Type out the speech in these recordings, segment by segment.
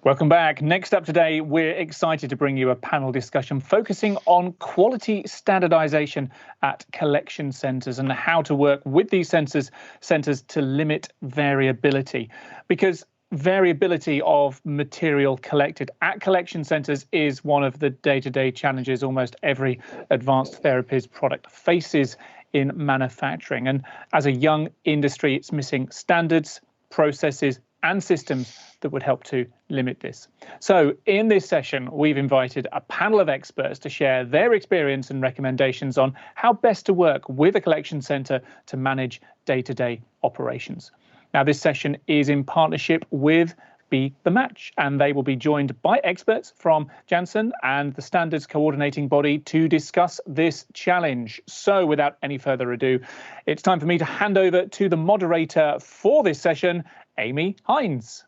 Welcome back. Next up today, we're excited to bring you a panel discussion focusing on quality standardization at collection centres and how to work with these centres to limit variability. Because variability of material collected at collection centres is one of the day-to-day challenges almost every advanced therapies product faces in manufacturing. And as a young industry, it's missing standards, processes and systems that would help to limit this. So in this session, we've invited a panel of experts to share their experience and recommendations on how best to work with a collection centre to manage day-to-day operations. Now, this session is in partnership with BeTheMatch, and they will be joined by experts from Janssen and the standards coordinating body to discuss this challenge. So without any further ado, it's time for me to hand over to the moderator for this session, Amy Hines.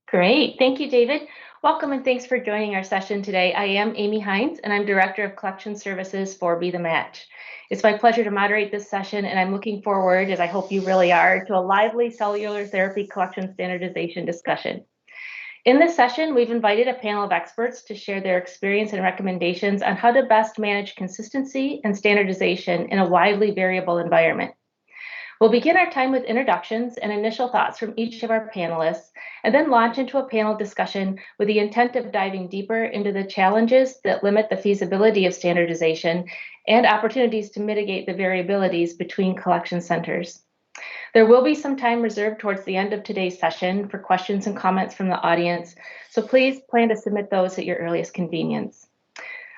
Great. Thank you, David. Welcome and thanks for joining our session today. I am Amy Hines and I'm Director of Collection Services for BeTheMatch. It's my pleasure to moderate this session and I'm looking forward, as I hope you really are, to a lively cellular therapy collection standardization discussion. In this session, we've invited a panel of experts to share their experience and recommendations on how to best manage consistency and standardization in a widely variable environment. We'll begin our time with introductions and initial thoughts from each of our panelists, and then launch into a panel discussion with the intent of diving deeper into the challenges that limit the feasibility of standardization and opportunities to mitigate the variabilities between collection centers. There will be some time reserved towards the end of today's session for questions and comments from the audience, so please plan to submit those at your earliest convenience.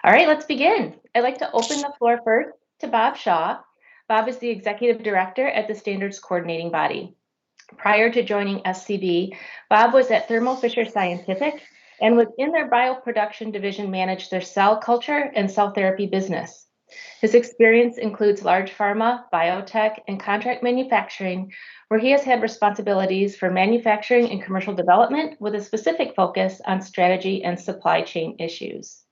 All right, let's begin. I'd like to open the floor first to Bob Shaw. Bob is the Executive Director at the Standards Coordinating Body. Prior to joining SCB, Bob was at Thermo Fisher Scientific and within their bioproduction division managed their cell culture and cell therapy business. His experience includes large pharma, biotech, and contract manufacturing, where he has had responsibilities for manufacturing and commercial development with a specific focus on strategy and supply chain issues.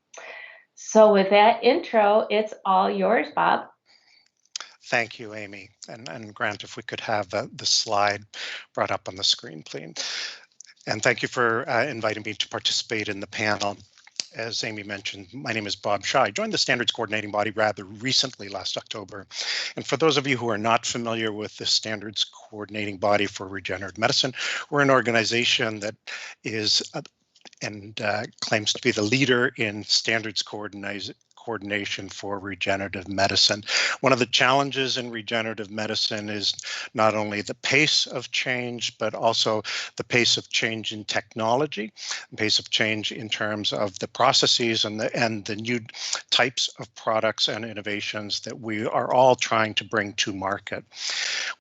So with that intro, it's all yours, Bob. Thank you, Amy. And Grant, if we could have the slide brought up on the screen, please. And thank you for inviting me to participate in the panel. As Amy mentioned, my name is Bob Shaw. I joined the Standards Coordinating Body rather recently, last October. And for those of you who are not familiar with the Standards Coordinating Body for Regenerative Medicine, we're an organization that is claims to be the leader in standards coordination for regenerative medicine. One of the challenges in regenerative medicine is not only the pace of change, but also the pace of change in technology, the pace of change in terms of the processes and the new types of products and innovations that we are all trying to bring to market.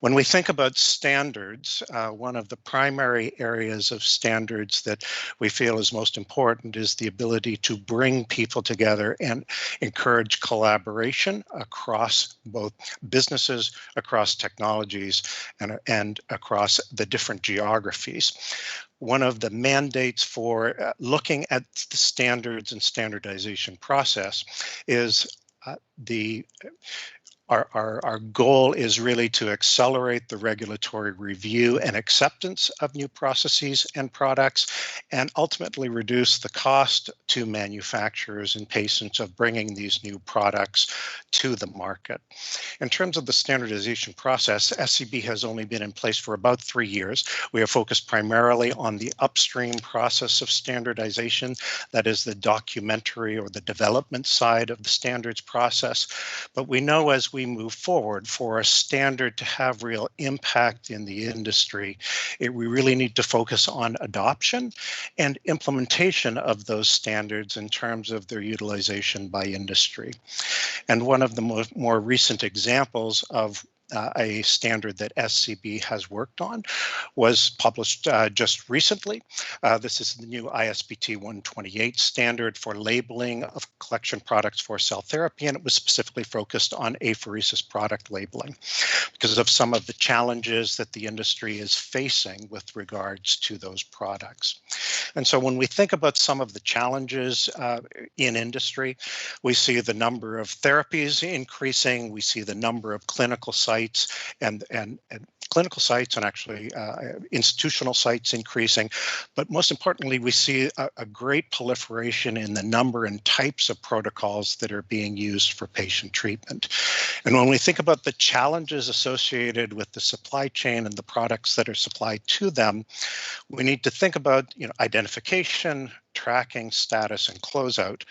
When we think about standards, one of the primary areas of standards that we feel is most important is the ability to bring people together and encourage collaboration across both businesses, across technologies, and across the different geographies. One of the mandates for looking at the standards and standardization process is our goal is really to accelerate the regulatory review and acceptance of new processes and products, and ultimately reduce the cost to manufacturers and patients of bringing these new products to the market. In terms of the standardization process, SCB has only been in place for about 3 years. We have focused primarily on the upstream process of standardization, that is the documentary or the development side of the standards process. But we know as we move forward, for a standard to have real impact in the industry, we really need to focus on adoption and implementation of those standards in terms of their utilization by industry. And one of the more recent examples of a standard that SCB has worked on was published just recently. This is the new ISBT 128 standard for labeling of collection products for cell therapy, and it was specifically focused on apheresis product labeling because of some of the challenges that the industry is facing with regards to those products. And so when we think about some of the challenges in industry, we see the number of therapies increasing, we see the number of clinical sites and clinical sites and actually institutional sites increasing. But most importantly, we see a great proliferation in the number and types of protocols that are being used for patient treatment. And when we think about the challenges associated with the supply chain and the products that are supplied to them, we need to think about identification, tracking, status, and closeout.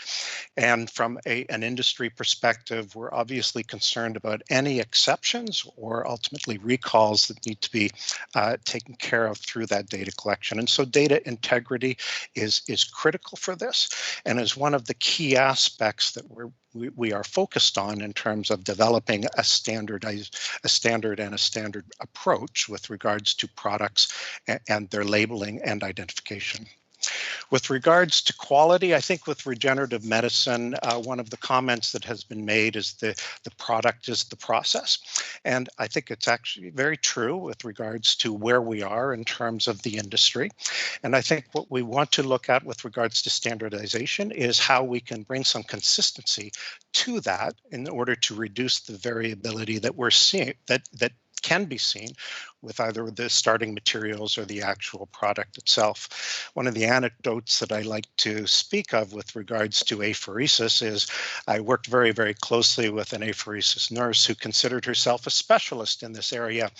And from an industry perspective, we're obviously concerned about any exceptions or ultimately recalls that need to be taken care of through that data collection. And so data integrity is critical for this and is one of the key aspects that we are focused on in terms of developing a standard approach with regards to products and their labeling and identification. With regards to quality, I think with regenerative medicine, one of the comments that has been made is the product is the process. And I think it's actually very true with regards to where we are in terms of the industry. And I think what we want to look at with regards to standardization is how we can bring some consistency to that in order to reduce the variability that we're seeing, that can be seen with either the starting materials or the actual product itself. One of the anecdotes that I like to speak of with regards to apheresis is I worked very, very closely with an apheresis nurse who considered herself a specialist in this area.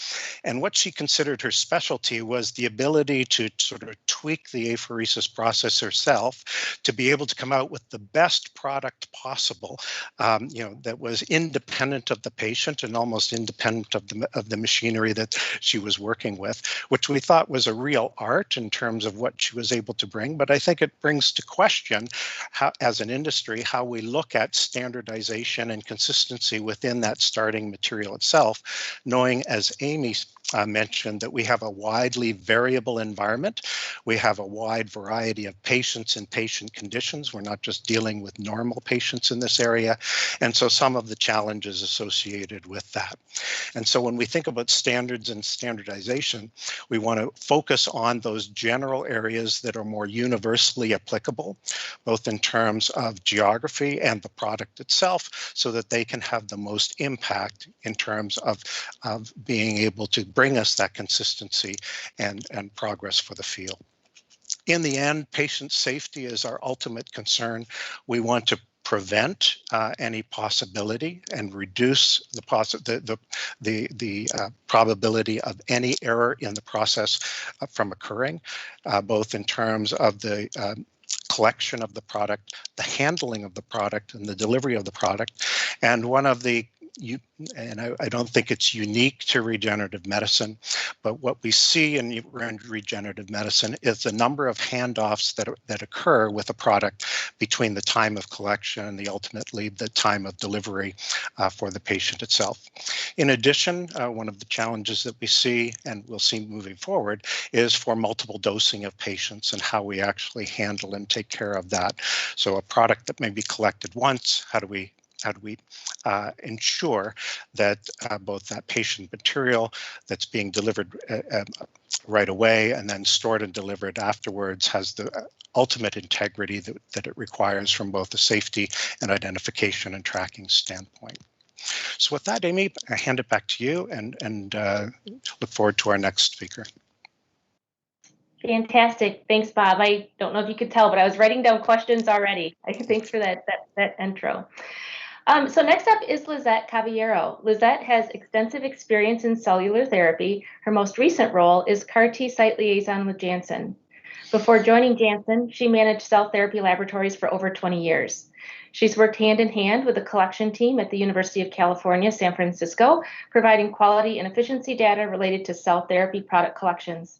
And what she considered her specialty was the ability to sort of tweak the apheresis process herself to be able to come out with the best product possible, that was independent of the patient and almost independent of the machinery that she was working with, which we thought was a real art in terms of what she was able to bring. But I think it brings to question how, as an industry, how we look at standardization and consistency within that starting material itself, knowing, as Amy mentioned, that we have a widely variable environment. We have a wide variety of patients and patient conditions. We're not just dealing with normal patients in this area. And so some of the challenges associated with that. And so when we think about standards and standardization, we want to focus on those general areas that are more universally applicable, both in terms of geography and the product itself, so that they can have the most impact in terms of being able to bring us that consistency and progress for the field. In the end, patient safety is our ultimate concern. We want to prevent any possibility and reduce the probability of any error in the process from occurring, both in terms of the collection of the product, the handling of the product, and the delivery of the product. And one of the I don't think it's unique to regenerative medicine, but what we see in regenerative medicine is the number of handoffs that occur with a product between the time of collection and ultimately the time of delivery for the patient itself. In addition, one of the challenges that we see and we'll see moving forward is for multiple dosing of patients and how we actually handle and take care of that. So a product that may be collected once, how do we ensure that both that patient material that's being delivered right away and then stored and delivered afterwards has the ultimate integrity that it requires from both the safety and identification and tracking standpoint. So with that, Amy, I hand it back to you and look forward to our next speaker. Fantastic. Thanks, Bob. I don't know if you could tell, but I was writing down questions already. Thanks for that intro. So next up is Lizette Caballero. Lizette has extensive experience in cellular therapy. Her most recent role is CAR T site liaison with Janssen. Before joining Janssen, she managed cell therapy laboratories for over 20 years. She's worked hand in hand with the collection team at the University of California, San Francisco, providing quality and efficiency data related to cell therapy product collections.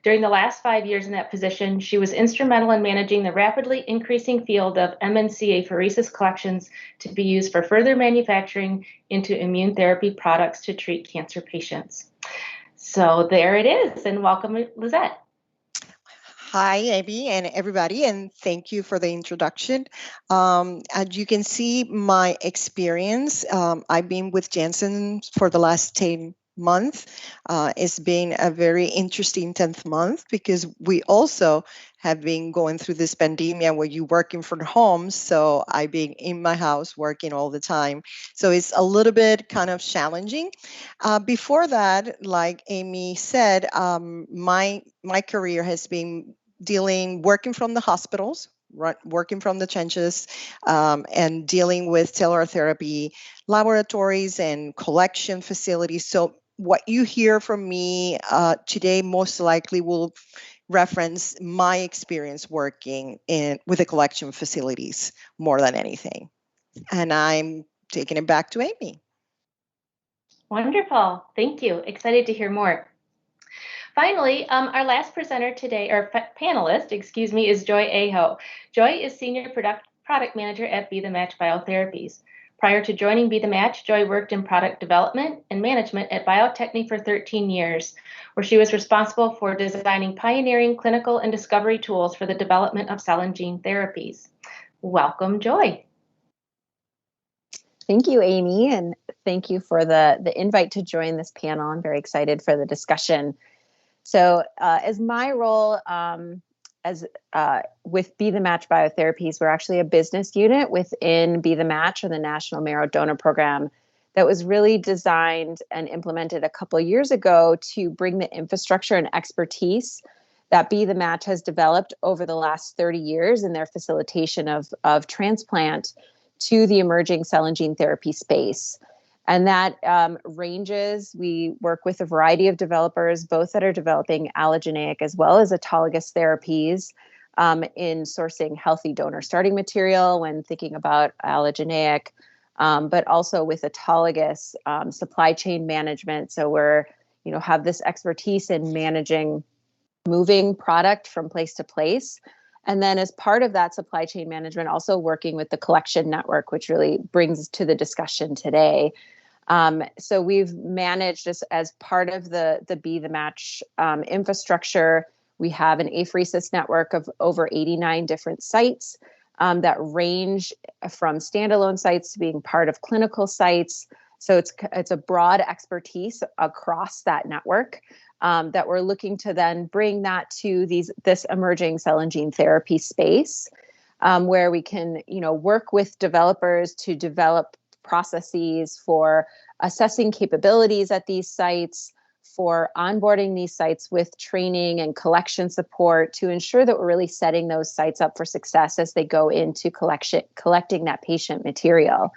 During the last 5 years in that position, she was instrumental in managing the rapidly increasing field of MNC apheresis collections to be used for further manufacturing into immune therapy products to treat cancer patients. So there it is, and welcome, Lizette. Hi, Amy and everybody, and thank you for the introduction. As you can see, my experience, I've been with Janssen for the last 10 month. It's been a very interesting 10th month because we also have been going through this pandemic where you're working from home. So I've been in my house working all the time. So it's a little bit kind of challenging. Before that, like Amy said, my career has been working from the hospitals, working from the trenches, and dealing with teletherapy laboratories and collection facilities. So what you hear from me today most likely will reference my experience working with the collection facilities more than anything. And I'm taking it back to Amy. Wonderful. Thank you. Excited to hear more. Finally, our last presenter today, or panelist, excuse me, is Joy Aho. Joy is Senior Product Manager at BeTheMatch Biotherapies. Prior to joining BeTheMatch, Joy worked in product development and management at Biotechne for 13 years, where she was responsible for designing pioneering clinical and discovery tools for the development of cell and gene therapies. Welcome, Joy. Thank you, Amy, and thank you for the invite to join this panel. I'm very excited for the discussion. So as my role with BeTheMatch Biotherapies, we're actually a business unit within BeTheMatch, or the National Marrow Donor Program, that was really designed and implemented a couple of years ago to bring the infrastructure and expertise that BeTheMatch has developed over the last 30 years in their facilitation of transplant to the emerging cell and gene therapy space. And that ranges, we work with a variety of developers, both that are developing allogeneic as well as autologous therapies in sourcing healthy donor starting material when thinking about allogeneic, but also with autologous supply chain management. So we're, have this expertise in moving product from place to place. And then as part of that supply chain management, also working with the collection network, which really brings to the discussion today. So we've managed as part of the BeTheMatch infrastructure. We have an apheresis network of over 89 different sites that range from standalone sites to being part of clinical sites. So it's a broad expertise across that network that we're looking to then bring that to this emerging cell and gene therapy space, where we can work with developers to develop processes for assessing capabilities at these sites, for onboarding these sites with training and collection support to ensure that we're really setting those sites up for success as they go into collecting that patient material.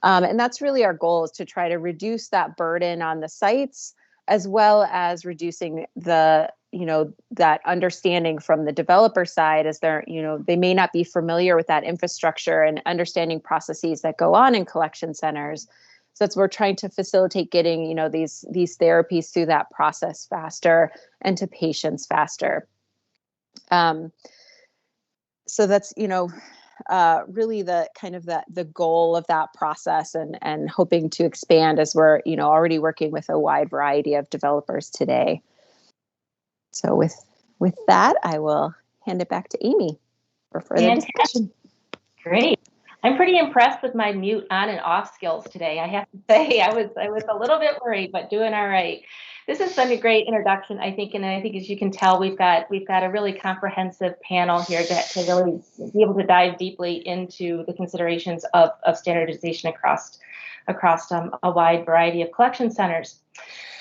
And that's really our goal, is to try to reduce that burden on the sites, as well as reducing that understanding from the developer side, as they may not be familiar with that infrastructure and understanding processes that go on in collection centers. So we're trying to facilitate getting, these therapies through that process faster and to patients faster. So that's, really the kind of the goal of that process, and hoping to expand as we're, already working with a wide variety of developers today. So with that, I will hand it back to Amy for further discussion. Great. I'm pretty impressed with my mute on and off skills today. I have to say, I was a little bit worried, but doing all right. This has been a great introduction, I think, and I think, as you can tell, we've got a really comprehensive panel here to really be able to dive deeply into the considerations of standardization across a wide variety of collection centers.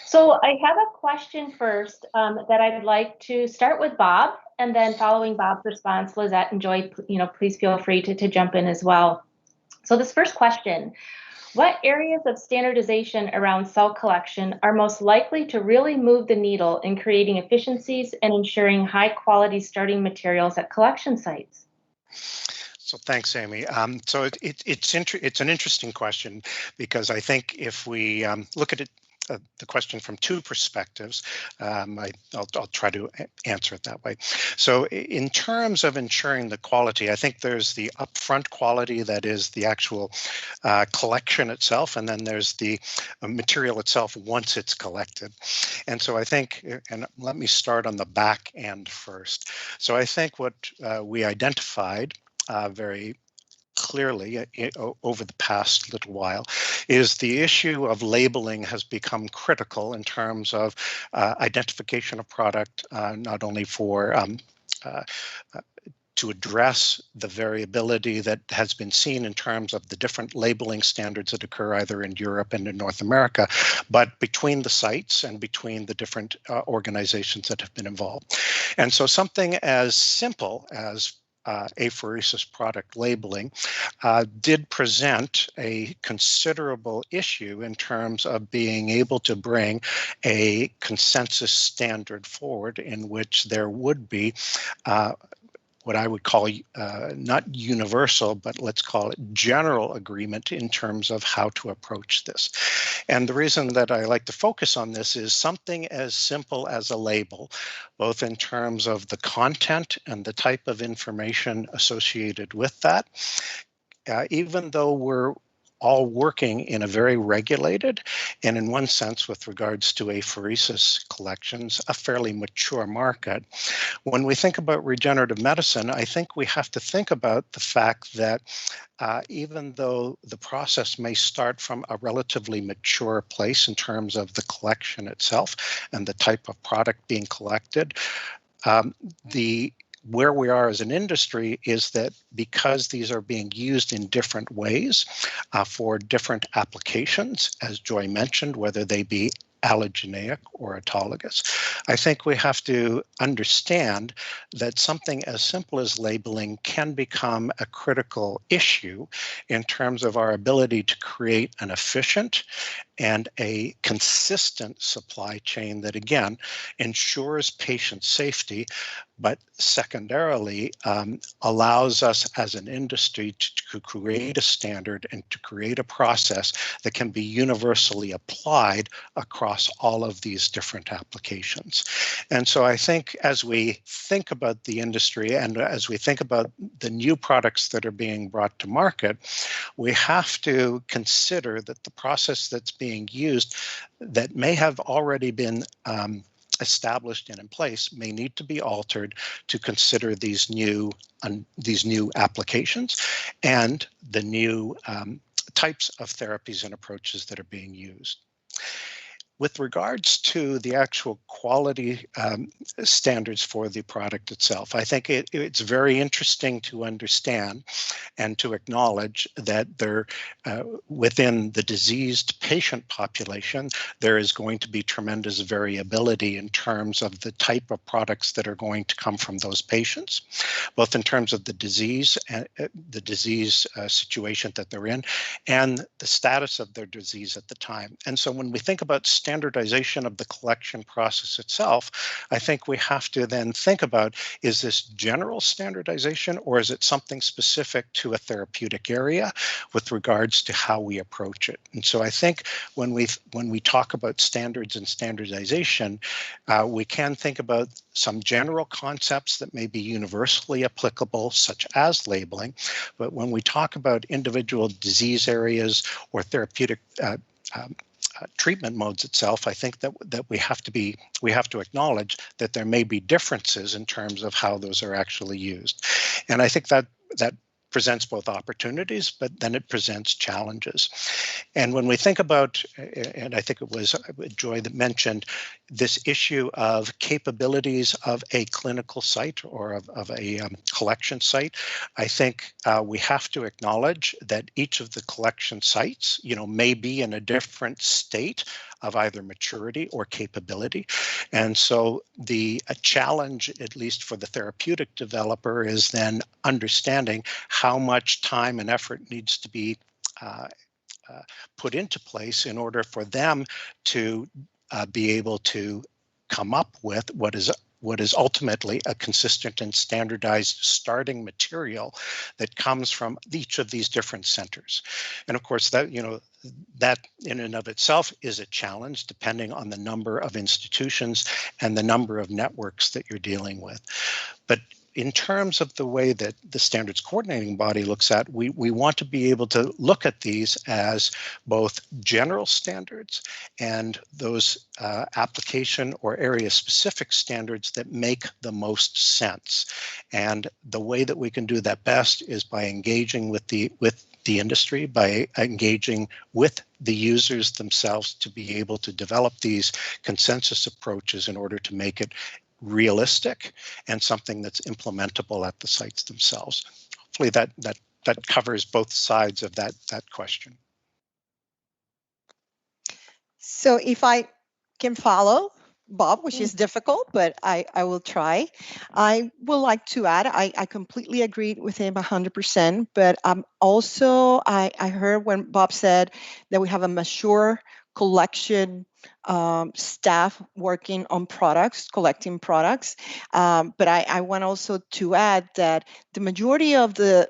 So I have a question first that I'd like to start with Bob, and then following Bob's response, Lizette and Joy, please feel free to jump in as well. So this first question: what areas of standardization around cell collection are most likely to really move the needle in creating efficiencies and ensuring high quality starting materials at collection sites? So thanks, Amy. So it's an interesting question, because I think if we look at it, the question from two perspectives, I'll try to answer it that way. So in terms of ensuring the quality, I think there's the upfront quality, that is the actual collection itself, and then there's the material itself once it's collected. And so I think, and let me start on the back end first. So I think what we identified very clearly over the past little while is the issue of labeling has become critical in terms of identification of product, not only for to address the variability that has been seen in terms of the different labeling standards that occur either in Europe and in North America, but between the sites and between the different organizations that have been involved. And so something as simple as apheresis product labeling did present a considerable issue in terms of being able to bring a consensus standard forward in which there would be what I would call not universal, but let's call it general agreement in terms of how to approach this. And the reason that I like to focus on this is something as simple as a label, both in terms of the content and the type of information associated with that. Even though we're all working in a very regulated and in one sense with regards to apheresis collections, a fairly mature market. When we think about regenerative medicine, I think we have to think about the fact that even though the process may start from a relatively mature place in terms of the collection itself and the type of product being collected, where we are as an industry is that because these are being used in different ways for different applications, as Joy mentioned, whether they be allogeneic or autologous, I think we have to understand that something as simple as labeling can become a critical issue in terms of our ability to create an efficient and a consistent supply chain that, again, ensures patient safety, but secondarily allows us as an industry to create a standard and to create a process that can be universally applied across all of these different applications. And so I think as we think about the industry and as we think about the new products that are being brought to market, we have to consider that the process that's being used that may have already been established and in place may need to be altered to consider these new applications and the new types of therapies and approaches that are being used. With regards to the actual quality standards for the product itself, I think it's very interesting to understand and to acknowledge that within the diseased patient population, there is going to be tremendous variability in terms of the type of products that are going to come from those patients, both in terms of the disease situation that they're in and the status of their disease at the time. And so when we think about standardization of the collection process itself, I think we have to then think about, is this general standardization or is it something specific to a therapeutic area with regards to how we approach it? And so I think when we talk about standards and standardization, we can think about some general concepts that may be universally applicable, such as labeling. But when we talk about individual disease areas or therapeutic treatment modes itself, I think that we have to acknowledge that there may be differences in terms of how those are actually used. And I think that presents both opportunities, but then it presents challenges. And when we think about, and I think it was Joy that mentioned this issue of capabilities of a clinical site or of a collection site, I think we have to acknowledge that each of the collection sites, may be in a different state of either maturity or capability. And so a challenge, at least for the therapeutic developer, is then understanding how much time and effort needs to be put into place in order for them to be able to come up with what is ultimately a consistent and standardized starting material that comes from each of these different centers. And of course, that in and of itself is a challenge depending on the number of institutions and the number of networks that you're dealing with. But in terms of the way that the standards coordinating body looks at, we want to be able to look at these as both general standards and those application or area specific standards that make the most sense. And the way that we can do that best is by engaging with the industry, by engaging with the users themselves to be able to develop these consensus approaches in order to make it realistic and something that's implementable at the sites themselves. Hopefully that covers both sides of that question. So if I can follow Bob, which is difficult, but I will try. I would like to add, I completely agreed with him 100%, but also I heard when Bob said that we have a mature collection staff working on products, collecting products. But I want also to add that the majority of the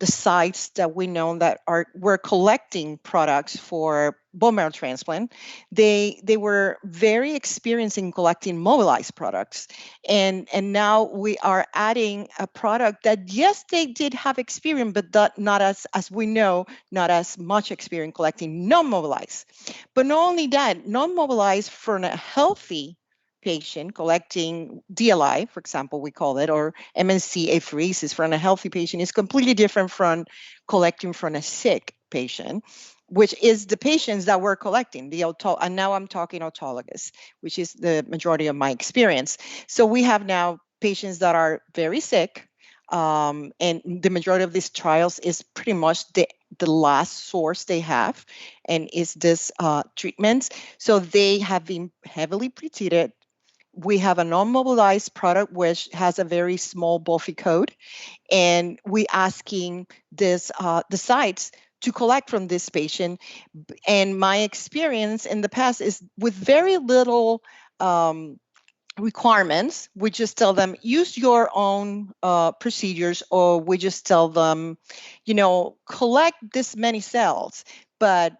sites that we know that were collecting products for bone marrow transplant, they were very experienced in collecting mobilized products. And now we are adding a product that, yes, they did have experience, but not as we know, not as much experience collecting non-mobilized. But not only that, non-mobilized for a healthy patient collecting DLI, for example, we call it, or MNC apheresis from a healthy patient is completely different from collecting from a sick patient, which is the patients that we're collecting, and now I'm talking autologous, which is the majority of my experience. So we have now patients that are very sick, and the majority of these trials is pretty much the last source they have, and is this treatment. So they have been heavily pretreated. We have a non-mobilized product which has a very small BOFI code, and we asking this the sites to collect from this patient. And my experience in the past is with very little requirements. We just tell them, use your own procedures, or we just tell them, collect this many cells. But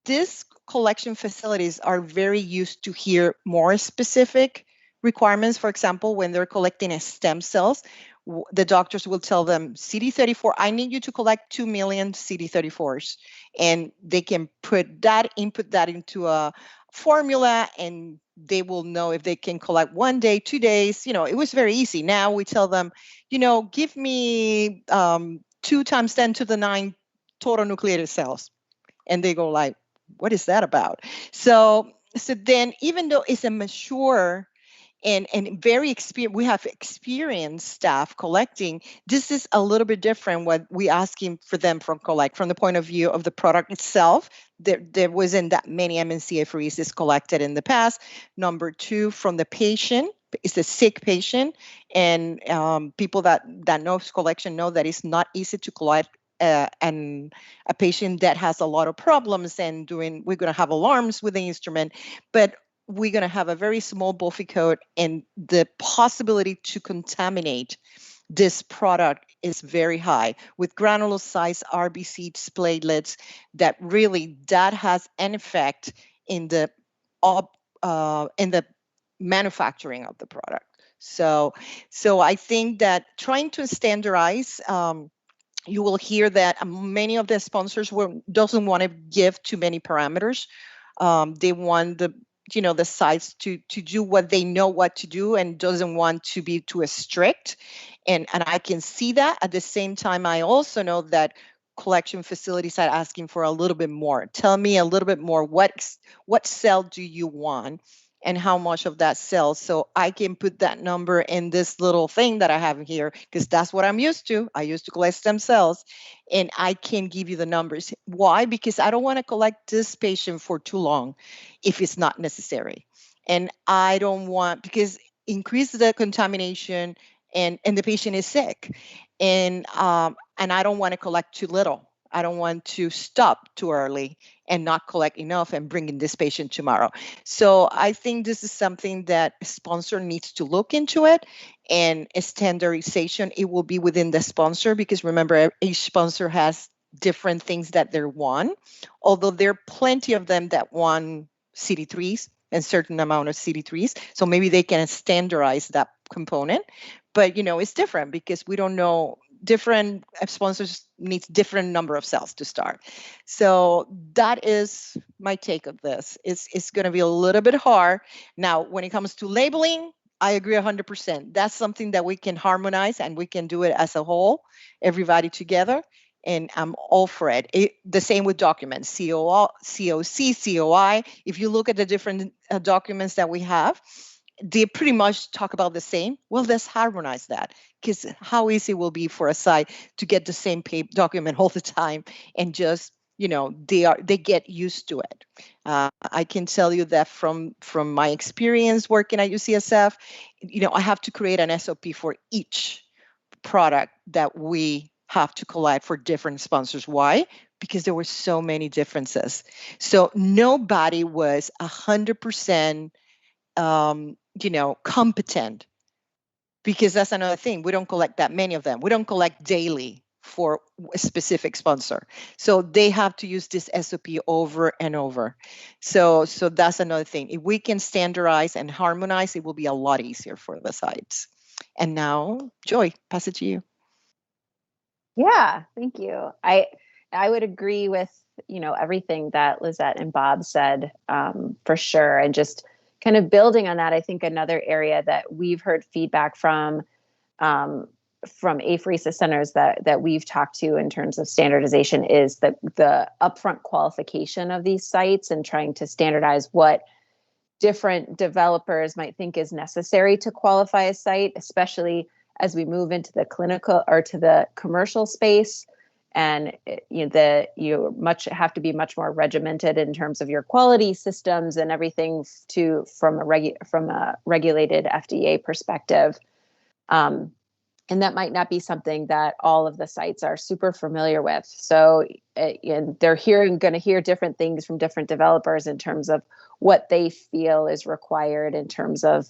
these collection facilities are very used to hear more specific requirements. For example, when they're collecting stem cells, the doctors will tell them, CD34, I need you to collect 2 million CD34s. And they can input that into a formula, and they will know if they can collect 1 day, 2 days. It was very easy. Now we tell them, give me 2 times 10 to the 9 total nucleated cells. And they go like, what is that about? So then, even though it's a mature and very experienced, we have experienced staff collecting, this is a little bit different what we asking for them from the point of view of the product itself. There wasn't that many MNC apheresis collected in the past. Number 2, from the patient, it's a sick patient, and people that know collection know that it's not easy to collect. And a patient that has a lot of problems, and we're going to have alarms with the instrument, but we're going to have a very small BOFI code, and the possibility to contaminate this product is very high with granulocytes, RBCs, platelets. That has an effect in the manufacturing of the product. So I think that trying to standardize. You will hear that many of the sponsors doesn't want to give too many parameters. They want the sites to do what they know what to do, and doesn't want to be too strict. And I can see that. At the same time, I also know that collection facilities are asking for a little bit more. Tell me a little bit more. What cell do you want? And how much of that cell, so I can put that number in this little thing that I have here, because that's what I'm used to. I used to collect stem cells, and I can give you the numbers. Why? Because I don't want to collect this patient for too long if it's not necessary. And I don't want, because increase the contamination, and the patient is sick. And I don't want to collect too little. I don't want to stop too early and not collect enough and bring in this patient tomorrow. So I think this is something that a sponsor needs to look into it. And a standardization, it will be within the sponsor, because remember, each sponsor has different things that they want, although there are plenty of them that want CD3s and certain amount of CD3s. So maybe they can standardize that component, but it's different because we don't know. Different sponsors needs different number of cells to start. So that is my take of this. It's going to be a little bit hard. Now, when it comes to labeling, I agree 100%. That's something that we can harmonize and we can do it as a whole, everybody together. And I'm all for it. The same with documents, COC, COI. If you look at the different documents that we have, they pretty much talk about the same. Well, let's harmonize that, because how easy it will be for a site to get the same document all the time, and just they get used to it. I can tell you that from my experience working at UCSF, I have to create an SOP for each product that we have to collect for different sponsors. Why? Because there were so many differences. So nobody was 100% competent, because that's another thing. We don't collect that many of them. We don't collect daily for a specific sponsor. So they have to use this SOP over and over. So that's another thing. If we can standardize and harmonize, it will be a lot easier for the sites. And now, Joy, pass it to you. Yeah, thank you. I would agree with, everything that Lizette and Bob said, for sure. And just kind of building on that, I think another area that we've heard feedback from apheresis centers that we've talked to in terms of standardization is the upfront qualification of these sites, and trying to standardize what different developers might think is necessary to qualify a site, especially as we move into the clinical or to the commercial space. And you have to be much more regimented in terms of your quality systems and everything from a regulated FDA perspective. And that might not be something that all of the sites are super familiar with. So and they're going to hear different things from different developers in terms of what they feel is required in terms of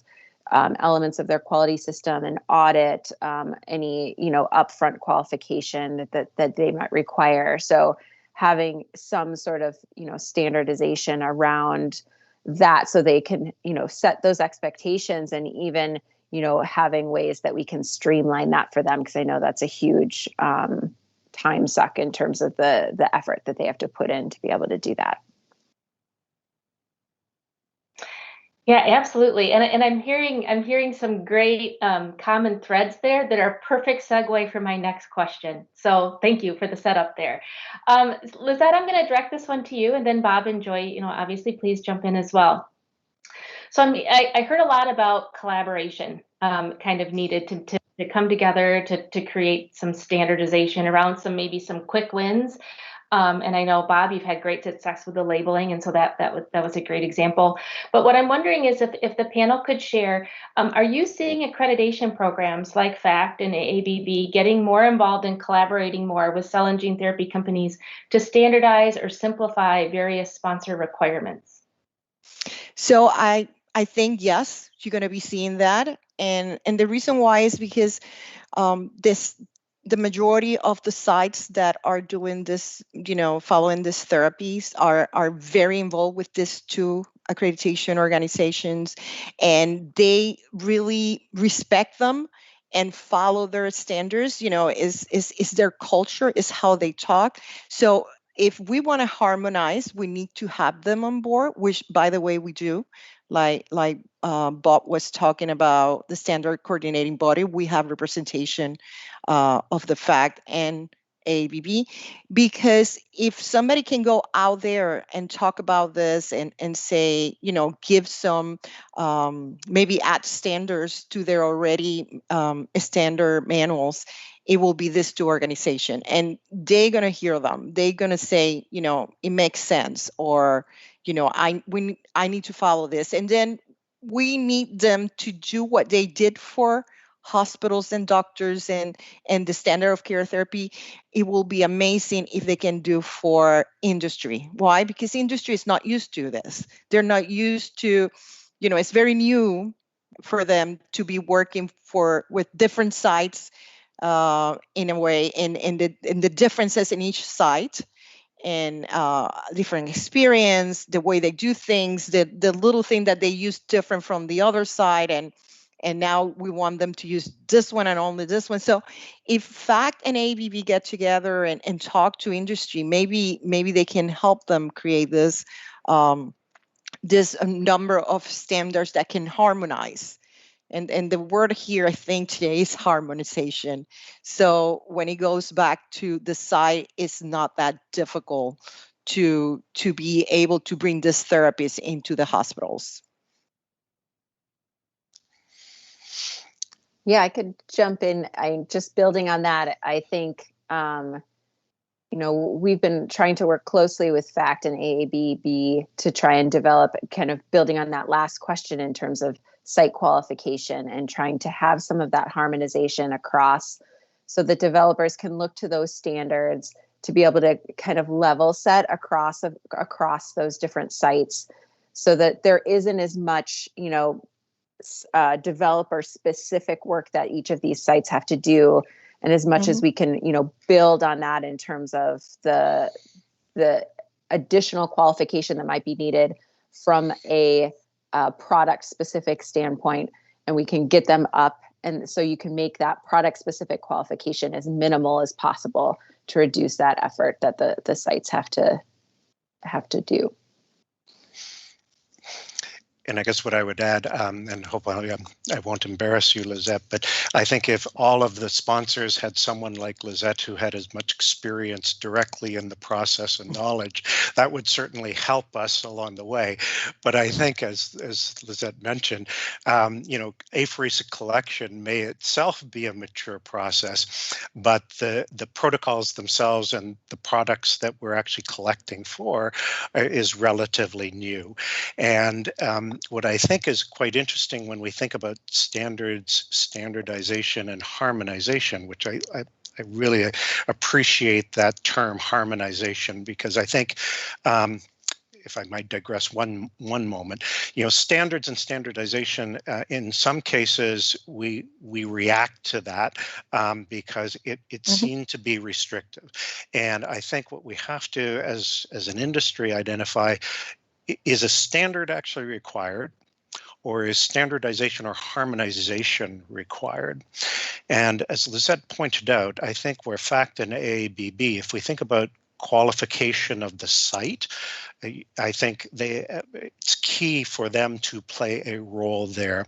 elements of their quality system and audit, any upfront qualification that they might require. So having some sort of standardization around that, so they can set those expectations, and even having ways that we can streamline that for them, because I know that's a huge time suck in terms of the effort that they have to put in to be able to do that. Yeah, absolutely. And I'm hearing some great common threads there that are perfect segue for my next question. So thank you for the setup there. Lizette, I'm going to direct this one to you, and then Bob and Joy, obviously please jump in as well. So I heard a lot about collaboration kind of needed to come together to create some standardization around maybe some quick wins. And I know, Bob, you've had great success with the labeling, and so that was a great example. But what I'm wondering is if the panel could share, are you seeing accreditation programs like FACT and AABB getting more involved in collaborating more with cell and gene therapy companies to standardize or simplify various sponsor requirements? So I think, yes, you're going to be seeing that. And the reason why is because the majority of the sites that are doing this, following these therapies are very involved with these two accreditation organizations, and they really respect them and follow their standards. Is their culture, is how they talk. So if we want to harmonize, we need to have them on board, which, by the way, we do. Like Bob was talking about the standard coordinating body, we have representation of the FACT and AABB, because if somebody can go out there and talk about this and say, give some, maybe add standards to their already standard manuals, it will be this two organization, and they're going to hear them. They're going to say, it makes sense, or, I need to follow this. And then we need them to do what they did for hospitals and doctors and the standard of care therapy. It will be amazing if they can do for industry. Why? Because industry is not used to this. They're not used to, it's very new for them to be working with different sites in a way, in the differences in each site, and different experience, the way they do things, the little thing that they use different from the other side, and and now we want them to use this one and only this one. So if FACT and ABB get together and talk to industry, maybe they can help them create this number of standards that can harmonize. And the word here, I think, today is harmonization. So when it goes back to the site, it's not that difficult to be able to bring this therapies into the hospitals. Yeah, I could jump in. Just building on that, I think, we've been trying to work closely with FACT and AABB to try and develop, kind of building on that last question in terms of site qualification and trying to have some of that harmonization across, so that developers can look to those standards to be able to kind of level set across those different sites, so that there isn't as much, developer specific work that each of these sites have to do. And as much as we can, build on that in terms of the additional qualification that might be needed from a product specific standpoint, and we can get them up. And so you can make that product specific qualification as minimal as possible to reduce that effort that the sites have to do. And I guess what I would add, and hopefully I won't embarrass you, Lizette, but I think if all of the sponsors had someone like Lizette who had as much experience directly in the process and knowledge, that would certainly help us along the way. But I think, as Lizette mentioned, apheresis collection may itself be a mature process, but the protocols themselves and the products that we're actually collecting for is relatively new. And what I think is quite interesting when we think about standards, standardization, and harmonization, which I really appreciate that term harmonization, because I think, if I might digress one moment, standards and standardization, in some cases, we react to that because it seemed to be restrictive. And I think what we have to, as an industry, identify, is a standard actually required, or is standardization or harmonization required? And as Lizette pointed out, I think where FACT and AABB, if we think about qualification of the site, I think it's key for them to play a role there.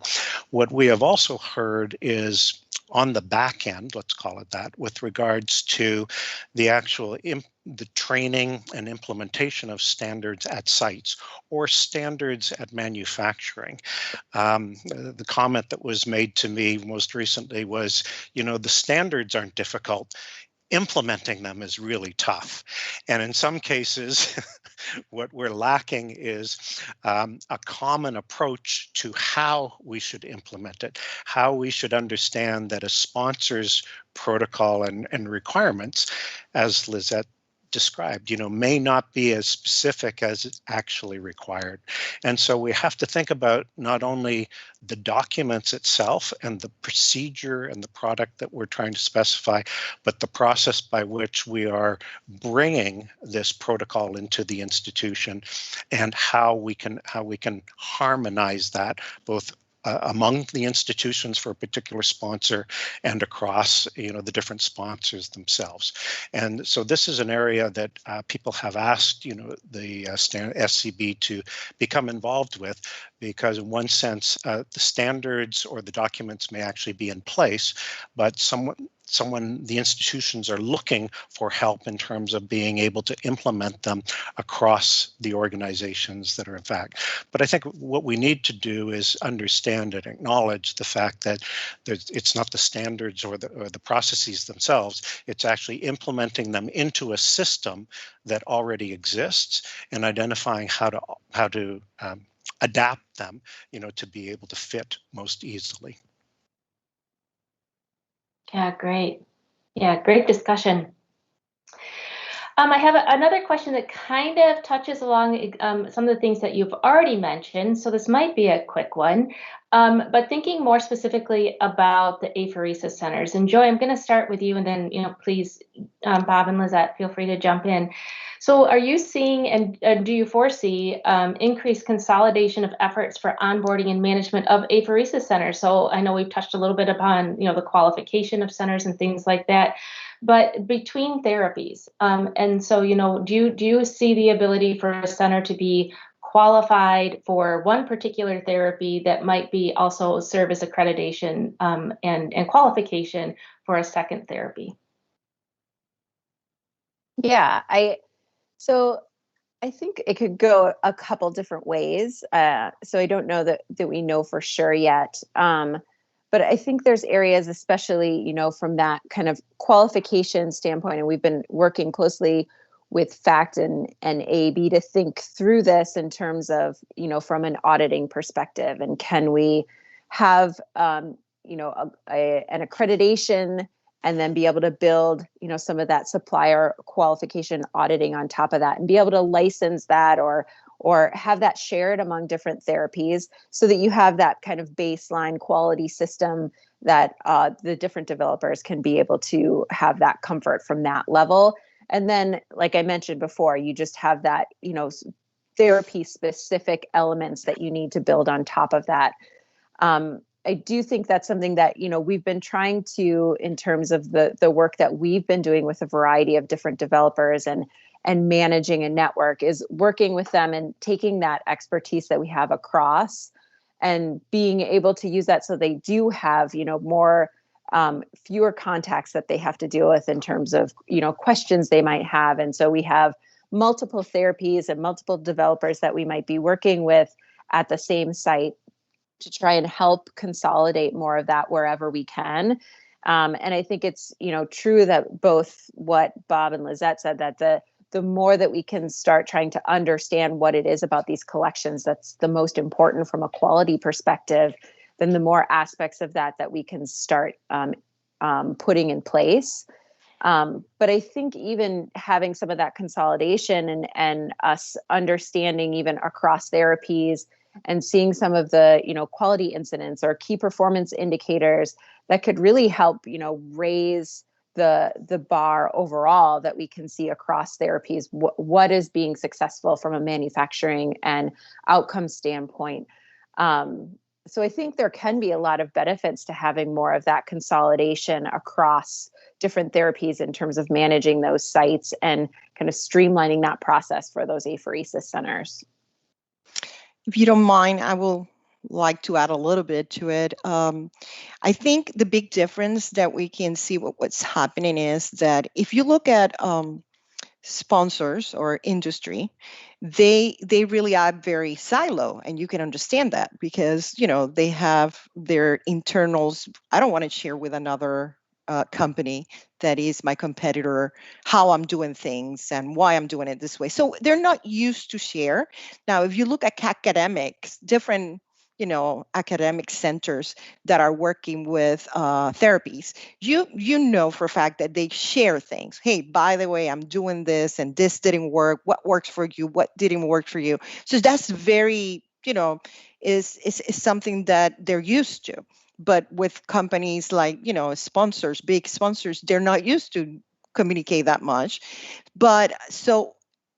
What we have also heard is on the back end, let's call it that, with regards to the actual the training and implementation of standards at sites or standards at manufacturing. The comment that was made to me most recently was, the standards aren't difficult. Implementing them is really tough. And in some cases, what we're lacking is a common approach to how we should implement it, how we should understand that a sponsor's protocol and requirements, as Lizette described, may not be as specific as it's actually required. And so we have to think about not only the documents itself and the procedure and the product that we're trying to specify, but the process by which we are bringing this protocol into the institution, and how we can harmonize that both among the institutions for a particular sponsor and across, the different sponsors themselves. And so this is an area that people have asked, the SCB to become involved with, because in one sense, the standards or the documents may actually be in place, but the institutions are looking for help in terms of being able to implement them across the organizations that are in fact. But I think what we need to do is understand and acknowledge the fact that it's not the standards or the processes themselves, it's actually implementing them into a system that already exists and identifying how to adapt them, to be able to fit most easily. Yeah, great. Yeah, great discussion. I have another question that kind of touches along some of the things that you've already mentioned. So this might be a quick one, but thinking more specifically about the apheresis centers. And Joy, I'm going to start with you, and then please, Bob and Lizette, feel free to jump in. So are you seeing and do you foresee increased consolidation of efforts for onboarding and management of apheresis centers? So I know we've touched a little bit upon the qualification of centers and things like that. But between therapies, and so do you see the ability for a center to be qualified for one particular therapy that might be also serve as accreditation and qualification for a second therapy? Yeah, so I think it could go a couple different ways. So I don't know that we know for sure yet. But I think there's areas, especially, from that kind of qualification standpoint, and we've been working closely with FACT and AAB to think through this in terms of, from an auditing perspective, and can we have, an accreditation and then be able to build, some of that supplier qualification auditing on top of that, and be able to license that or have that shared among different therapies, so that you have that kind of baseline quality system that the different developers can be able to have that comfort from that level. And then, like I mentioned before, you just have that, therapy specific elements that you need to build on top of that. I do think that's something that, we've been trying to, in terms of the work that we've been doing with a variety of different developers and managing a network, is working with them and taking that expertise that we have across and being able to use that so they do have, more fewer contacts that they have to deal with in terms of, questions they might have. And so we have multiple therapies and multiple developers that we might be working with at the same site to try and help consolidate more of that wherever we can. And I think it's, true that both what Bob and Lizette said, that the more that we can start trying to understand what it is about these collections that's the most important from a quality perspective, then the more aspects of that we can start putting in place. But I think even having some of that consolidation and us understanding even across therapies and seeing some of the, quality incidents or key performance indicators that could really help, raise the bar overall that we can see across therapies, what is being successful from a manufacturing and outcome standpoint. So I think there can be a lot of benefits to having more of that consolidation across different therapies in terms of managing those sites and kind of streamlining that process for those apheresis centers. If you don't mind, I will like to add a little bit to it. I think the big difference that we can see what's happening is that if you look at sponsors or industry, they really are very silo, and you can understand that because they have their internals. I don't want to share with another company that is my competitor how I'm doing things and why I'm doing it this way. So they're not used to share. Now, if you look at academics, different academic centers that are working with therapies, you know for a fact that they share things. Hey, by the way, I'm doing this and this didn't work. What works for you? What didn't work for you? So that's very, is something that they're used to. But with companies like, sponsors, big sponsors, they're not used to communicate that much. But so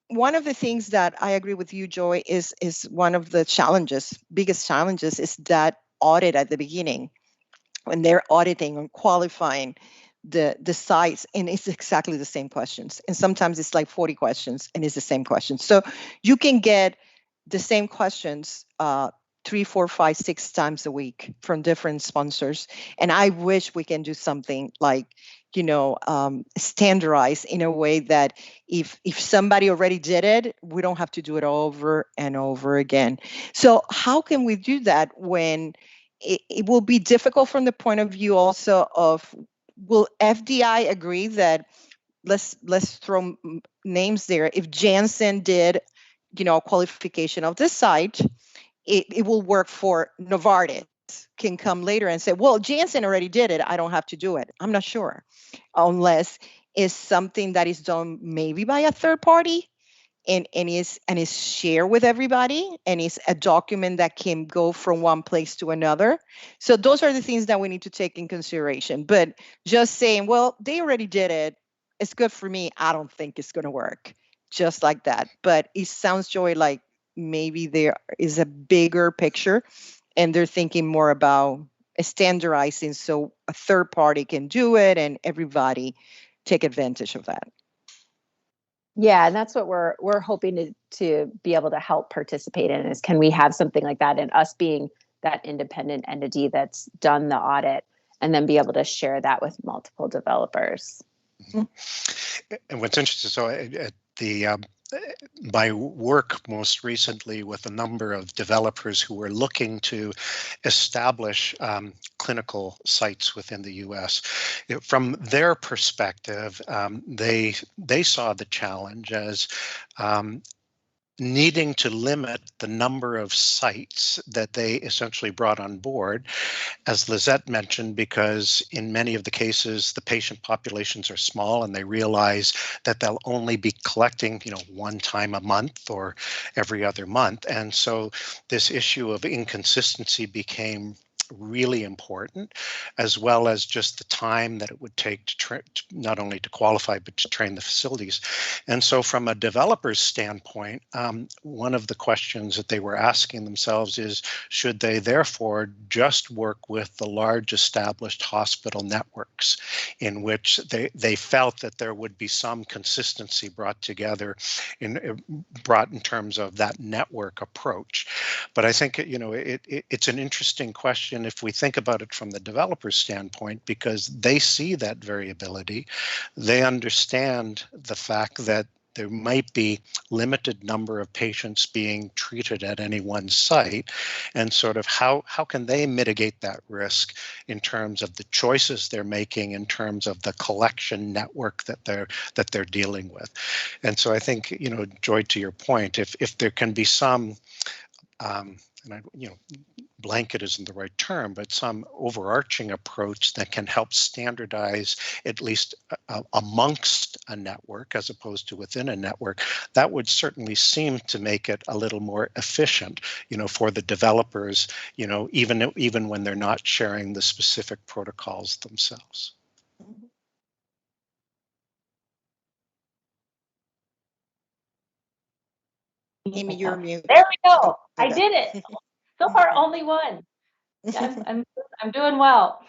one of the things that I agree with you, Joy, is one of the biggest challenges is that audit at the beginning when they're auditing and qualifying the sites, and it's exactly the same questions. And sometimes it's like 40 questions and it's the same questions. So you can get the same questions 3, 4, 5, 6 times a week from different sponsors. And I wish we can do something like, standardized in a way that if somebody already did it, we don't have to do it over and over again. So how can we do that when it will be difficult from the point of view also of, will FDI agree that let's throw names there. If Janssen did, qualification of this site, it will work for Novartis. Can come later and say, well, Janssen already did it. I don't have to do it. I'm not sure. Unless is something that is done maybe by a third party and is shared with everybody, and is a document that can go from one place to another. So those are the things that we need to take in consideration. But just saying, well, they already did it, it's good for me, I don't think it's going to work just like that. But it sounds, Joy, like maybe there is a bigger picture and they're thinking more about standardizing so a third party can do it and everybody take advantage of that. Yeah, and that's what we're hoping to be able to help participate in, is can we have something like that, and us being that independent entity that's done the audit, and then be able to share that with multiple developers. And what's interesting, so at the my work most recently with a number of developers who were looking to establish clinical sites within the U.S. From their perspective, they saw the challenge as needing to limit the number of sites that they essentially brought on board, as Lizette mentioned, because in many of the cases, the patient populations are small and they realize that they'll only be collecting, one time a month or every other month. And so this issue of inconsistency became really important, as well as just the time that it would take to not only to qualify, but to train the facilities. And so from a developer's standpoint, one of the questions that they were asking themselves is, should they therefore just work with the large established hospital networks in which they felt that there would be some consistency brought together brought in terms of that network approach. But I think, it's an interesting question if we think about it from the developer's standpoint, because they see that variability. They understand the fact that there might be limited number of patients being treated at any one site, and sort of how can they mitigate that risk in terms of the choices they're making, in terms of the collection network that they're dealing with. And so I think, Joy, to your point, if there can be some blanket isn't the right term, but some overarching approach that can help standardize, at least amongst a network as opposed to within a network, that would certainly seem to make it a little more efficient, for the developers, even when they're not sharing the specific protocols themselves. Amy, you're mute. There we go. I did it. So far, only one. I'm doing well.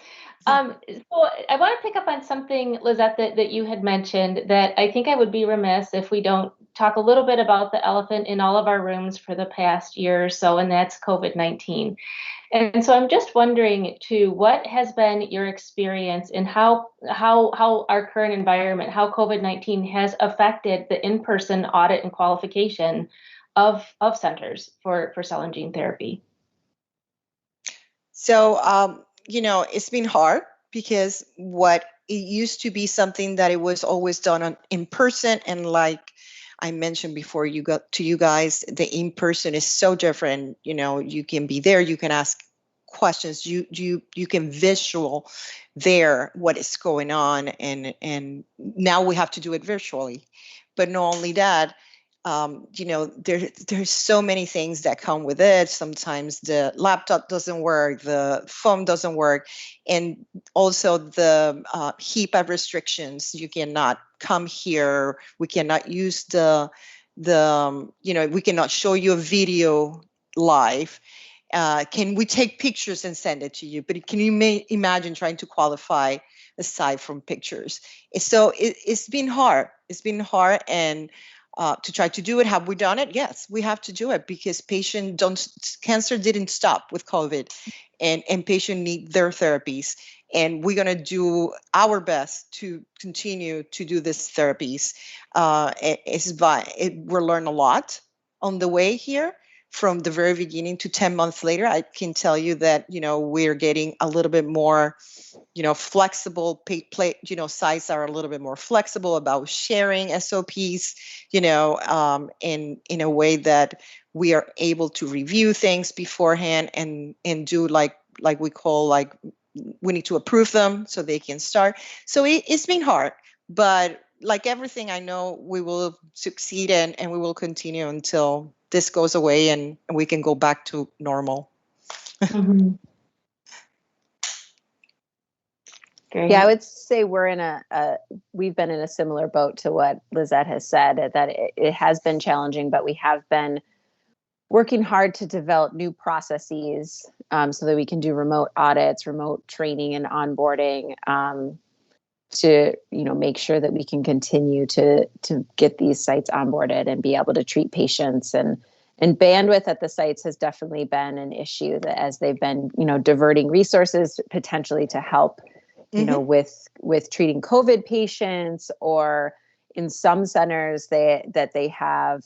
So I want to pick up on something, Lizette, that you had mentioned, that I think I would be remiss if we don't talk a little bit about the elephant in all of our rooms for the past year or so, and that's COVID-19. And so I'm just wondering, too, what has been your experience in how our current environment, how COVID-19 has affected the in-person audit and qualification of centers for cell and gene therapy? So, it's been hard because what it used to be something that it was always done in person, and like I mentioned before, you guys, the in person is so different. You can be there, you can ask questions, you can visual there what is going on, and now we have to do it virtually. But not only that, there's so many things that come with it. Sometimes the laptop doesn't work, the phone doesn't work, and also the HIPAA restrictions. You cannot come here. We cannot use we cannot show you a video live. Can we take pictures and send it to you? But can you imagine trying to qualify aside from pictures? So it's been hard. It's been hard, and to try to do it. Have we done it? Yes, we have to do it because cancer didn't stop with COVID, and patients need their therapies. And we're going to do our best to continue to do these therapies. We'll learn a lot on the way here. From the very beginning to 10 months later, I can tell you that, we're getting a little bit more, flexible, sites are a little bit more flexible about sharing SOPs, in a way that we are able to review things beforehand and do like we call, we need to approve them so they can start. So it's been hard, But like everything, I know we will succeed and we will continue until this goes away and we can go back to normal. Mhm. Great. Yeah, I would say we're in we've been in a similar boat to what Lizette has said, that it has been challenging, but we have been working hard to develop new processes so that we can do remote audits, remote training and onboarding to, make sure that we can continue to get these sites onboarded and be able to treat patients. And bandwidth at the sites has definitely been an issue, that as they've been, diverting resources potentially to help, with treating COVID patients, or in some centers they have,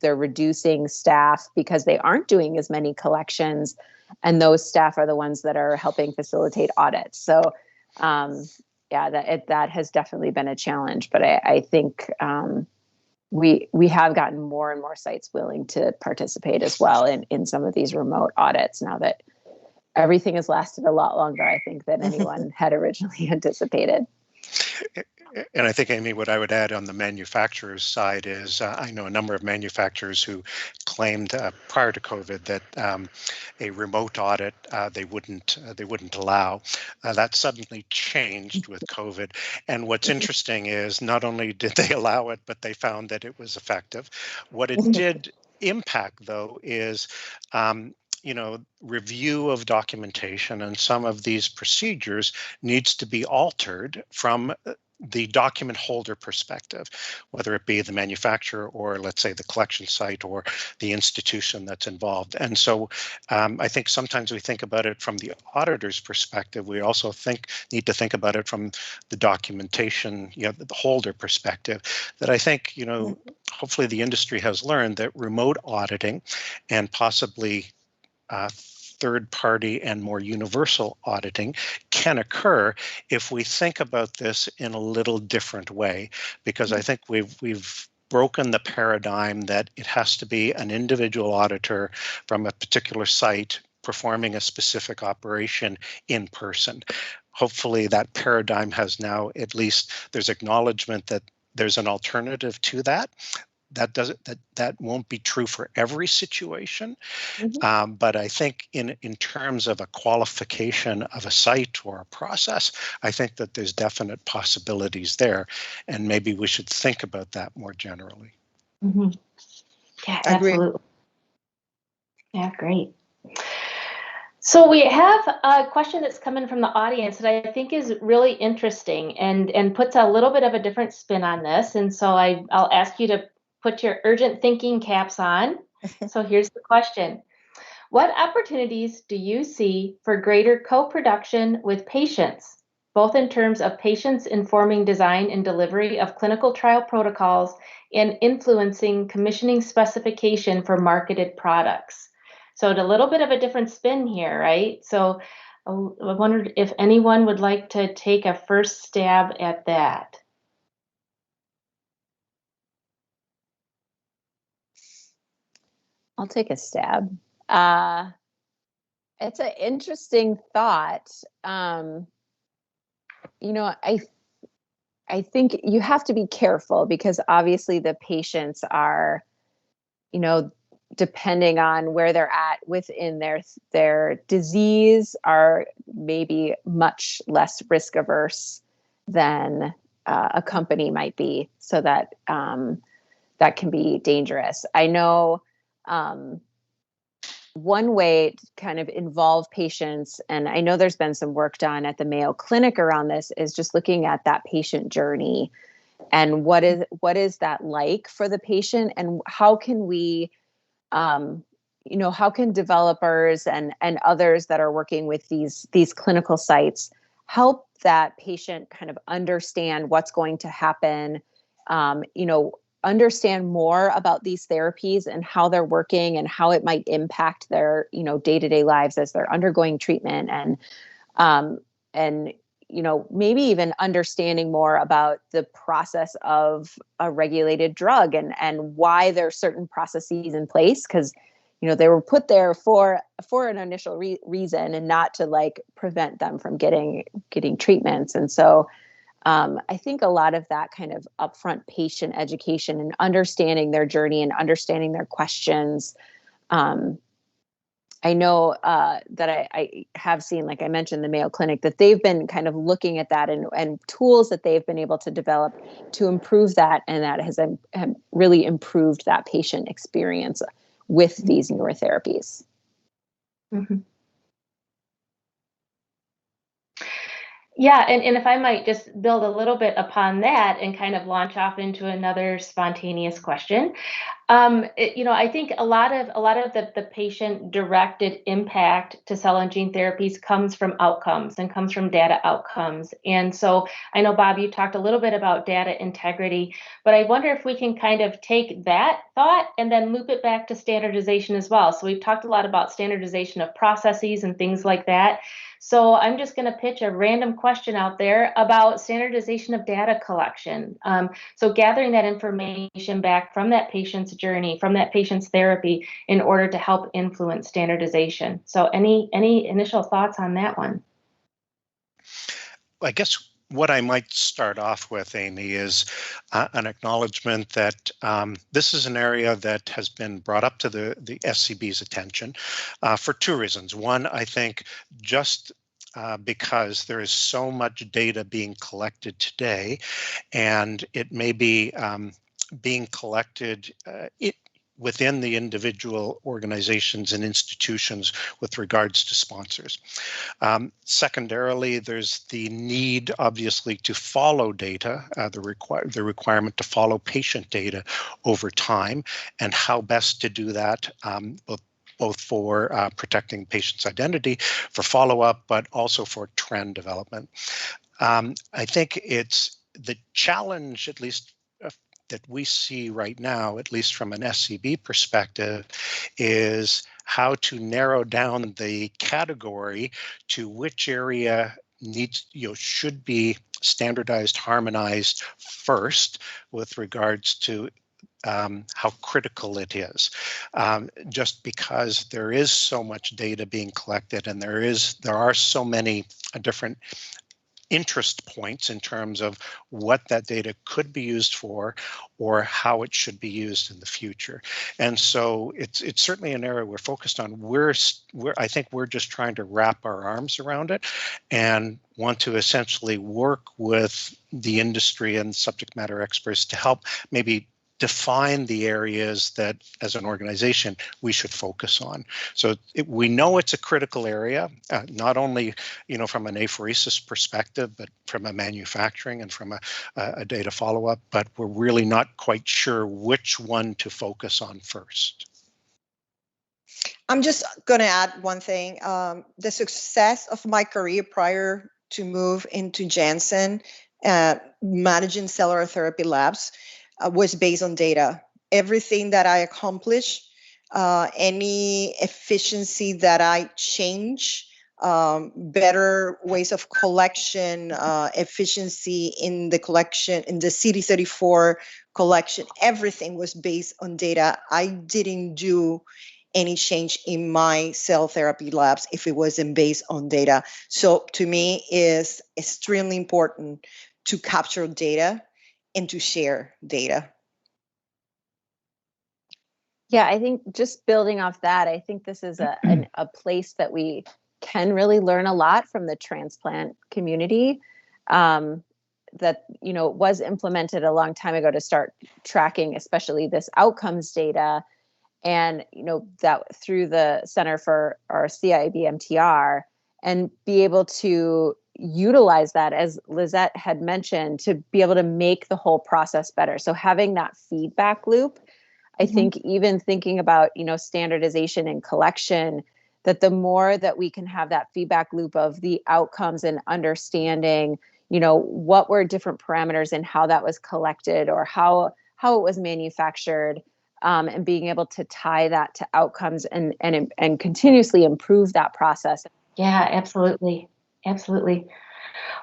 they're reducing staff because they aren't doing as many collections, and those staff are the ones that are helping facilitate audits. So that has definitely been a challenge, but I think we have gotten more and more sites willing to participate as well in some of these remote audits, now that everything has lasted a lot longer, I think, than anyone had originally anticipated. And I think, Amy, what I would add on the manufacturer's side is I know a number of manufacturers who claimed prior to COVID that a remote audit they wouldn't allow. That suddenly changed with COVID. And what's interesting is not only did they allow it, but they found that it was effective. What it did impact, though, is review of documentation, and some of these procedures needs to be altered from the document holder perspective, whether it be the manufacturer or, let's say, the collection site or the institution that's involved. And so I think sometimes we think about it from the auditor's perspective. We also need to think about it from the documentation, the holder perspective, that I think, hopefully the industry has learned that remote auditing and possibly third-party and more universal auditing can occur if we think about this in a little different way, because I think we've broken the paradigm that it has to be an individual auditor from a particular site performing a specific operation in person. Hopefully that paradigm has now, at least there's acknowledgement that there's an alternative to that. That won't be true for every situation, but I think in terms of a qualification of a site or a process, I think that there's definite possibilities there, and maybe we should think about that more generally. Mm-hmm. Yeah, absolutely. Yeah, great. So we have a question that's coming from the audience that I think is really interesting and puts a little bit of a different spin on this. And so I'll ask you to put your urgent thinking caps on. So here's the question. What opportunities do you see for greater co-production with patients, both in terms of patients informing design and delivery of clinical trial protocols and influencing commissioning specification for marketed products? So a little bit of a different spin here, right? So I wondered if anyone would like to take a first stab at that. I'll take a stab. It's an interesting thought. I think you have to be careful, because obviously the patients are, depending on where they're at within their disease, are maybe much less risk averse than a company might be. So that that can be dangerous. I know one way to kind of involve patients, and I know there's been some work done at the Mayo Clinic around this, is just looking at that patient journey and what is that like for the patient, and how can we, how can developers and others that are working with these clinical sites help that patient kind of understand what's going to happen, understand more about these therapies and how they're working and how it might impact their, day-to-day lives as they're undergoing treatment, and maybe even understanding more about the process of a regulated drug and why there's certain processes in place, because they were put there for an initial reason, and not to prevent them from getting treatments. And so I think a lot of that kind of upfront patient education and understanding their journey and understanding their questions. I know that I have seen, like I mentioned, the Mayo Clinic, that they've been kind of looking at that and tools that they've been able to develop to improve that. And that has really improved that patient experience with these newer therapies. Mm-hmm. Yeah, and if I might just build a little bit upon that and kind of launch off into another spontaneous question. I think a lot of the patient-directed impact to cell and gene therapies comes from outcomes and comes from data outcomes. And so I know, Bob, you talked a little bit about data integrity, but I wonder if we can kind of take that thought and then loop it back to standardization as well. So we've talked a lot about standardization of processes and things like that. So I'm just going to pitch a random question out there about standardization of data collection. So gathering that information back from that patient's journey, from that patient's therapy, in order to help influence standardization. So any initial thoughts on that one? I guess what I might start off with, Amy, is an acknowledgement that this is an area that has been brought up to the SCB's attention for two reasons. One, I think just because there is so much data being collected today, and it may be being collected within the individual organizations and institutions with regards to sponsors. Secondarily, there's the need, obviously, to follow data, the requirement to follow patient data over time, and how best to do that, both for protecting patients' identity, for follow-up, but also for trend development. I think it's the challenge, at least that we see right now, at least from an SCB perspective, is how to narrow down the category to which area should be standardized, harmonized first with regards to how critical it is, just because there is so much data being collected, and there are so many different interest points in terms of what that data could be used for or how it should be used in the future. And so it's certainly an area we're focused on. I think we're just trying to wrap our arms around it and want to essentially work with the industry and subject matter experts to help maybe define the areas that, as an organization, we should focus on. So we know it's a critical area, not only from an apheresis perspective, but from a manufacturing and from a data follow-up. But we're really not quite sure which one to focus on first. I'm just going to add one thing. The success of my career prior to move into Janssen, managing cellular therapy labs, was based on data. Everything that I accomplish, any efficiency that I change, better ways of collection, efficiency in the collection, in the CD34 collection, everything was based on data. I didn't do any change in my cell therapy labs if it wasn't based on data. So to me, it's extremely important to capture data and to share data. Yeah, I think just building off that, I think this is a place that we can really learn a lot from the transplant community. That was implemented a long time ago to start tracking, especially this outcomes data, and that through the Center for our CIBMTR, and be able to utilize that, as Lizette had mentioned, to be able to make the whole process better. So having that feedback loop, I think even thinking about, standardization and collection, that the more that we can have that feedback loop of the outcomes and understanding, what were different parameters and how that was collected or how it was manufactured, and being able to tie that to outcomes and continuously improve that process. Yeah, absolutely. Absolutely.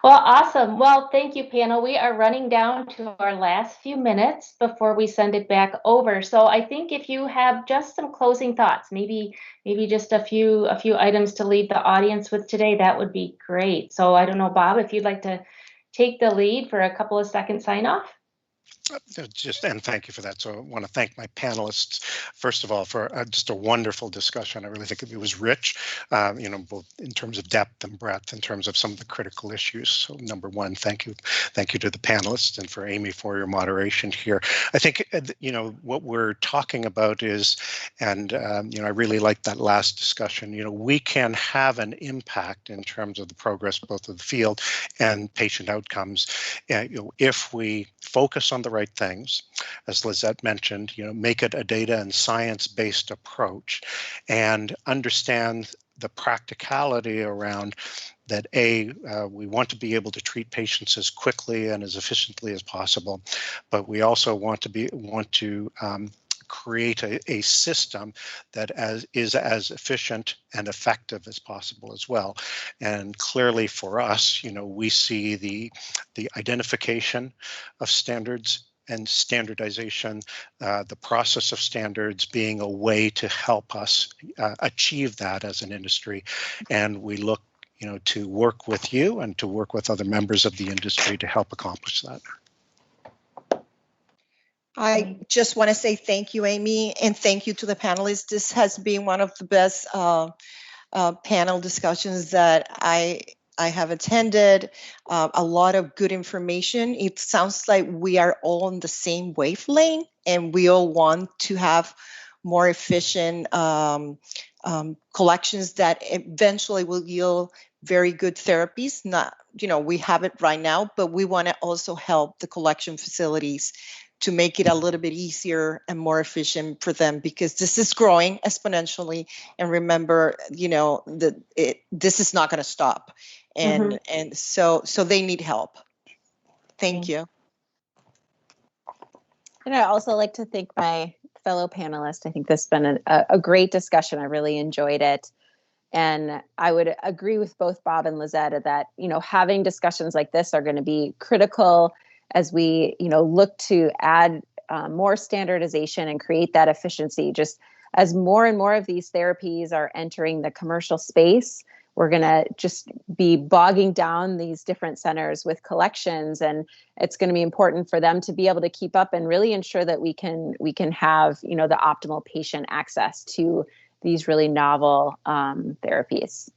Well, awesome. Well, thank you, panel. We are running down to our last few minutes before we send it back over. So I think if you have just some closing thoughts, maybe just a few items to leave the audience with today, that would be great. So I don't know, Bob, if you'd like to take the lead for a couple of second sign off? And thank you for that. So I want to thank my panelists, first of all, for just a wonderful discussion. I really think it was rich, both in terms of depth and breadth, in terms of some of the critical issues. So number one, thank you to the panelists, and for Amy for your moderation here. I think, what we're talking about is, and I really like that last discussion, we can have an impact in terms of the progress, both of the field and patient outcomes, if we focus on the right things, as Lizette mentioned, make it a data and science-based approach, and understand the practicality around that. We want to be able to treat patients as quickly and as efficiently as possible, but we also want to create a system that is as efficient and effective as possible as well. And clearly for us, we see the identification of standards and standardization, the process of standards being a way to help us achieve that as an industry. And we look to work with you and to work with other members of the industry to help accomplish that. I just want to say thank you, Amy, and thank you to the panelists. This has been one of the best panel discussions that I have attended. A lot of good information. It sounds like we are all on the same wavelength, and we all want to have more efficient collections that eventually will yield very good therapies. Not, we have it right now, but we want to also help the collection facilities to make it a little bit easier and more efficient for them, because this is growing exponentially. And remember, this is not going to stop. And so they need help. Thank you. And I also like to thank my fellow panelists. I think this has been a great discussion. I really enjoyed it. And I would agree with both Bob and Lizette that, having discussions like this are going to be critical as we, look to add more standardization and create that efficiency. Just as more and more of these therapies are entering the commercial space, we're going to just be bogging down these different centers with collections, and it's going to be important for them to be able to keep up and really ensure that we can have, the optimal patient access to these really novel therapies.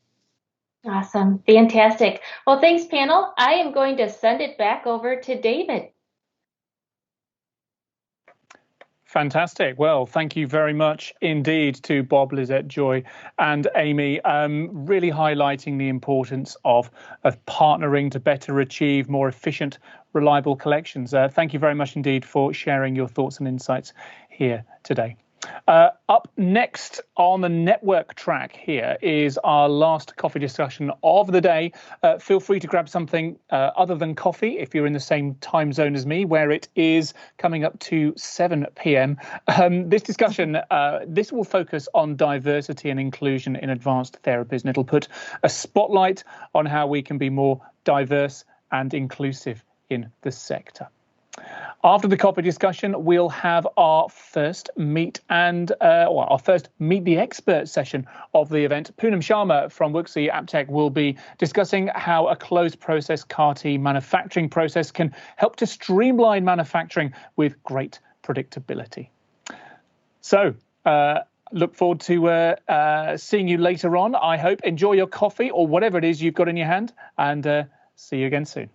Awesome. Fantastic. Well, thanks, panel. I am going to send it back over to David. Fantastic. Well, thank you very much indeed to Bob, Lizette, Joy, and Amy, really highlighting the importance of partnering to better achieve more efficient, reliable collections. Thank you very much indeed for sharing your thoughts and insights here today. Up next on the network track here is our last coffee discussion of the day. Feel free to grab something other than coffee if you're in the same time zone as me, where it is coming up to 7 p.m. This discussion, this will focus on diversity and inclusion in advanced therapies, and it'll put a spotlight on how we can be more diverse and inclusive in the sector. After the coffee discussion, we'll have our first Meet the Expert session of the event. Poonam Sharma from Wuxi Aptech will be discussing how a closed process CAR-T manufacturing process can help to streamline manufacturing with great predictability. So, look forward to seeing you later on. I hope. Enjoy your coffee or whatever it is you've got in your hand, and see you again soon.